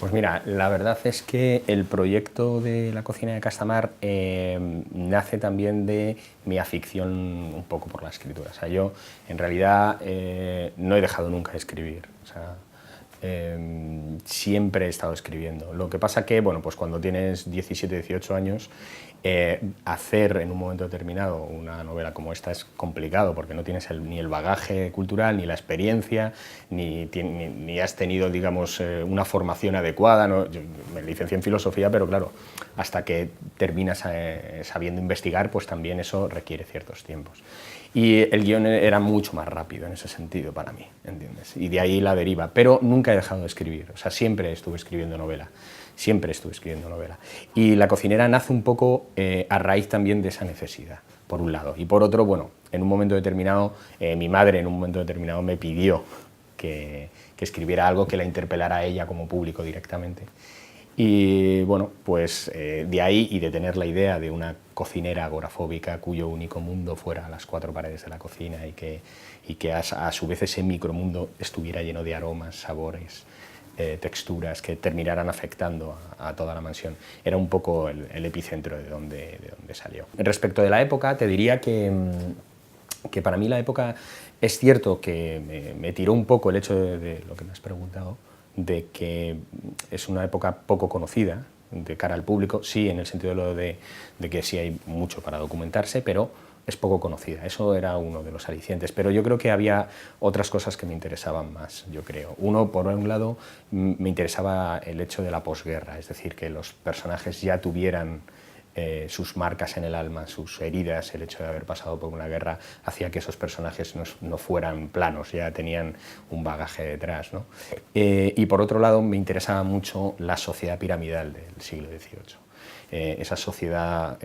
Pues mira, la verdad es que el proyecto de la cocina de Castamar nace también de mi afición un poco por la escritura. O sea, yo en realidad no he dejado nunca de escribir. O sea, siempre he estado escribiendo. Lo que pasa que, bueno, pues cuando tienes 17, 18 años, hacer en un momento determinado una novela como esta es complicado porque no tienes ni el bagaje cultural, ni la experiencia, ni has tenido, digamos, una formación adecuada, ¿no? Yo me licencié en filosofía, pero claro, hasta que terminas sabiendo investigar, pues también eso requiere ciertos tiempos. Y el guión era mucho más rápido en ese sentido para mí, ¿entiendes? Y de ahí la deriva, pero nunca he dejado de escribir, o sea, siempre estuve escribiendo novela. Siempre estuve escribiendo novela. Y La cocinera nace un poco a raíz también de esa necesidad, por un lado. Y por otro, bueno, en un momento determinado, mi madre en un momento determinado me pidió que escribiera algo que la interpelara a ella como público directamente. Y bueno, pues de ahí y de tener la idea de una cocinera agorafóbica cuyo único mundo fuera las cuatro paredes de la cocina y que a su vez ese micromundo estuviera lleno de aromas, sabores, texturas que terminaran afectando a toda la mansión. Era un poco el epicentro de donde salió. Respecto de la época, te diría que para mí la época es cierto que me tiró un poco el hecho de lo que me has preguntado, de que es una época poco conocida de cara al público, sí, en el sentido de que sí hay mucho para documentarse, pero es poco conocida. Eso era uno de los alicientes, pero yo creo que había otras cosas que me interesaban más, yo creo. Uno, por un lado, me interesaba el hecho de la posguerra, es decir, que los personajes ya tuvieran sus marcas en el alma, sus heridas. El hecho de haber pasado por una guerra hacía que esos personajes no fueran planos, ya tenían un bagaje detrás, ¿no? Y por otro lado me interesaba mucho la sociedad piramidal del siglo XVIII. Esa sociedad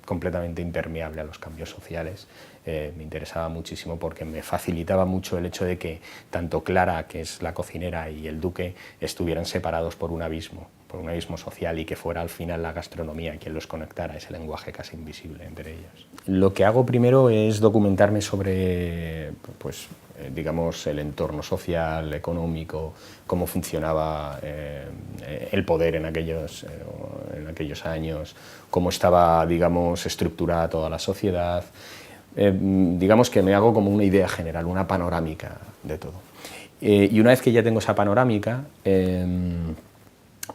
completamente impermeable a los cambios sociales me interesaba muchísimo porque me facilitaba mucho el hecho de que tanto Clara, que es la cocinera, y el duque estuvieran separados por un abismo social, y que fuera al final la gastronomía quien los conectara, ese lenguaje casi invisible entre ellos. Lo que hago primero es documentarme sobre, pues, digamos, el entorno social, económico, cómo funcionaba el poder en aquellos años, cómo estaba, digamos, estructurada toda la sociedad. Digamos que me hago como una idea general, una panorámica de todo. Y una vez que ya tengo esa panorámica,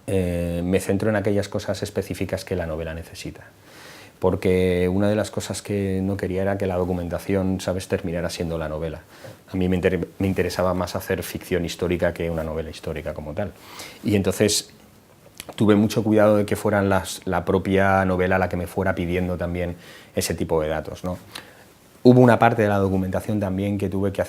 me centro en aquellas cosas específicas que la novela necesita. Porque una de las cosas que no quería era que la documentación, ¿sabes?, terminara siendo la novela. A mí me interesaba más hacer ficción histórica que una novela histórica como tal. Y entonces tuve mucho cuidado de que fueran la propia novela la que me fuera pidiendo también ese tipo de datos, ¿no? Hubo una parte de la documentación también que tuve que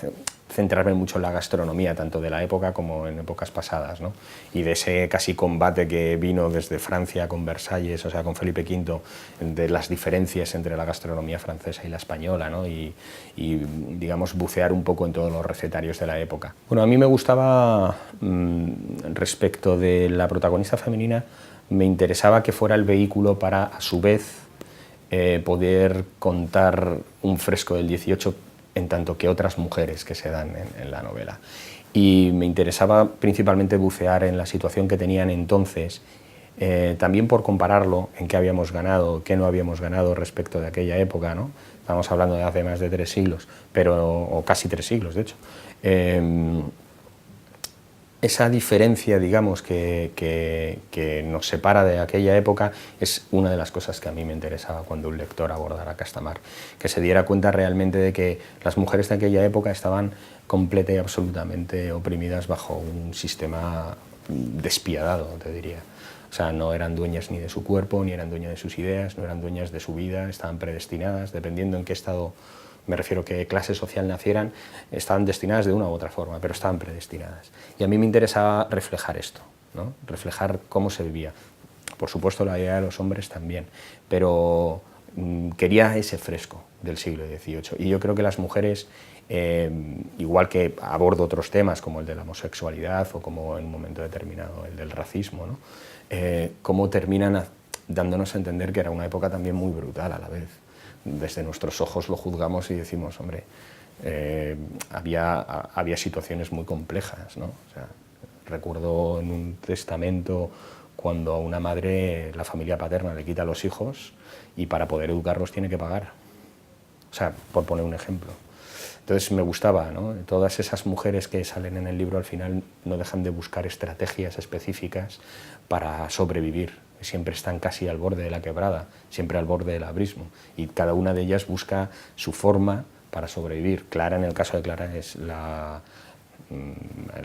centrarme mucho en la gastronomía, tanto de la época como en épocas pasadas, ¿no? Y de ese casi combate que vino desde Francia con Versalles, o sea, con Felipe V, de las diferencias entre la gastronomía francesa y la española, ¿no? Y digamos, bucear un poco en todos los recetarios de la época. Bueno, a mí me gustaba, respecto de la protagonista femenina, me interesaba que fuera el vehículo para, a su vez, poder contar un fresco del 18 en tanto que otras mujeres que se dan en la novela. Y me interesaba principalmente bucear en la situación que tenían entonces, también por compararlo en qué habíamos ganado, qué no habíamos ganado respecto de aquella época, ¿no? Estamos hablando de hace más de 3 siglos, o casi 3 siglos, de hecho. Esa diferencia, digamos, que nos separa de aquella época es una de las cosas que a mí me interesaba cuando un lector abordara Castamar, que se diera cuenta realmente de que las mujeres de aquella época estaban completa y absolutamente oprimidas bajo un sistema despiadado, te diría. O sea, no eran dueñas ni de su cuerpo, ni eran dueñas de sus ideas, no eran dueñas de su vida, estaban predestinadas, dependiendo en qué estado, me refiero que clase social nacieran, estaban destinadas de una u otra forma, pero estaban predestinadas. Y a mí me interesaba reflejar esto, ¿no? Reflejar cómo se vivía. Por supuesto, la idea de los hombres también, pero quería ese fresco del siglo XVIII. Y yo creo que las mujeres, igual que abordo otros temas como el de la homosexualidad o como en un momento determinado el del racismo, ¿no? Cómo terminan dándonos a entender que era una época también muy brutal a la vez. Desde nuestros ojos lo juzgamos y decimos, hombre, había situaciones muy complejas, ¿no? O sea, recuerdo en un testamento cuando a una madre la familia paterna le quita a los hijos y para poder educarlos tiene que pagar. O sea, por poner un ejemplo. Entonces me gustaba, ¿no? Todas esas mujeres que salen en el libro al final no dejan de buscar estrategias específicas para sobrevivir. Siempre están casi al borde de la quebrada, siempre al borde del abismo. Y cada una de ellas busca su forma para sobrevivir. Clara, en el caso de Clara, es la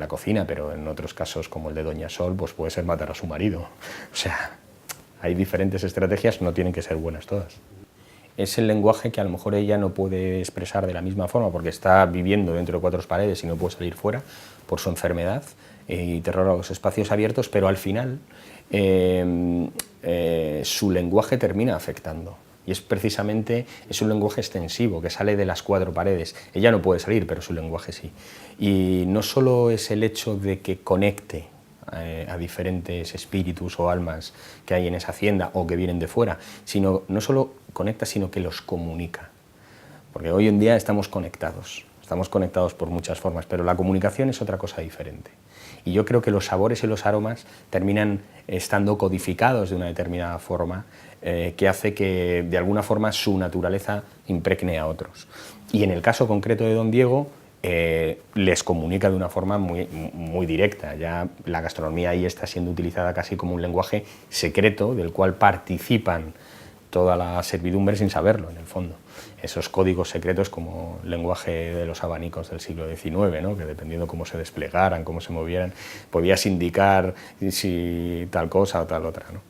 cocina, pero en otros casos, como el de Doña Sol, pues puede ser matar a su marido. O sea, hay diferentes estrategias, no tienen que ser buenas todas. Es el lenguaje que a lo mejor ella no puede expresar de la misma forma porque está viviendo dentro de 4 paredes y no puede salir fuera por su enfermedad y terror a los espacios abiertos, pero al final su lenguaje termina afectando. Y es precisamente, es un lenguaje extensivo que sale de las 4 paredes. Ella no puede salir, pero su lenguaje sí. Y no solo es el hecho de que conecte a diferentes espíritus o almas que hay en esa hacienda o que vienen de fuera, sino no solo conecta, sino que los comunica. Porque hoy en día estamos conectados por muchas formas, pero la comunicación es otra cosa diferente. Y yo creo que los sabores y los aromas terminan estando codificados de una determinada forma que hace que de alguna forma su naturaleza impregne a otros. Y en el caso concreto de Don Diego, les comunica de una forma muy directa. Ya la gastronomía ahí está siendo utilizada casi como un lenguaje secreto del cual participan toda la servidumbre sin saberlo, en el fondo. Esos códigos secretos como el lenguaje de los abanicos del siglo XIX, ¿no? Que dependiendo cómo se desplegaran, cómo se movieran, podías indicar si tal cosa o tal otra, ¿no?